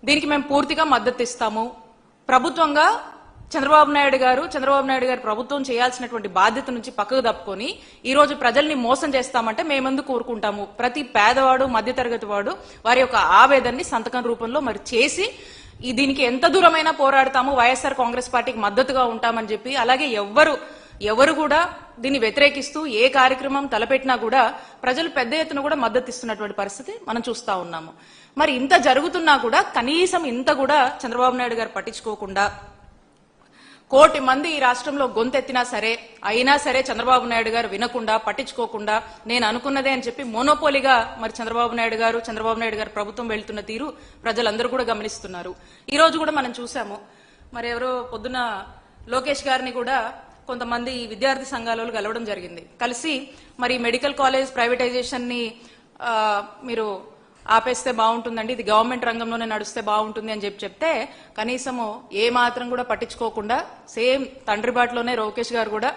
దీనికి మేము పూర్తిగా మద్దతు ఇస్తాము. ప్రభుత్వంగా చంద్రబాబు నాయుడు గారి ప్రభుత్వం చేయాల్సినటువంటి బాధ్యత నుంచి పక్కకు తప్పుకొని ఈ రోజు ప్రజల్ని మోసం చేస్తామంటే మేమెందుకు కోరుకుంటాము. ప్రతి పేదవాడు మధ్యతరగతి వాడు వారి యొక్క ఆవేదనని సంతకం రూపంలో మరి చేసి దీనికి ఎంత దూరమైనా పోరాడతాము, వైఎస్ఆర్ కాంగ్రెస్ పార్టీకి మద్దతుగా ఉంటామని చెప్పి, అలాగే ఎవరు కూడా దీన్ని వ్యతిరేకిస్తూ ఏ కార్యక్రమం తలపెట్టినా కూడా ప్రజలు పెద్ద ఎత్తున కూడా మద్దతు ఇస్తున్నటువంటి పరిస్థితి మనం చూస్తా ఉన్నాము. మరి ఇంత జరుగుతున్నా కూడా కనీసం ఇంత కూడా చంద్రబాబు నాయుడు గారు పట్టించుకోకుండా, కోటి మంది ఈ రాష్ట్రంలో గొంతెత్తినా సరే అయినా సరే చంద్రబాబు నాయుడు గారు వినకుండా పట్టించుకోకుండా నేను అనుకున్నదే అని చెప్పి మోనోపోలిగా మరి చంద్రబాబు నాయుడు గారు ప్రభుత్వం వెళ్తున్న తీరు ప్రజలందరూ కూడా గమనిస్తున్నారు. ఈ రోజు కూడా మనం చూసాము, మరి ఎవరో పొద్దున లోకేష్ గారిని కూడా కొంతమంది విద్యార్థి సంఘాల కలవడం జరిగింది. కలిసి మరి మెడికల్ కాలేజ్ ప్రైవేటైజేషన్ ని మీరు ఆపేస్తే బాగుంటుందండి, ఇది గవర్నమెంట్ రంగంలోనే నడుస్తే బాగుంటుంది అని చెప్తే కనీసము ఏ మాత్రం కూడా పట్టించుకోకుండా సేమ్ తండ్రి బాటలోనే లోకేష్ గారు కూడా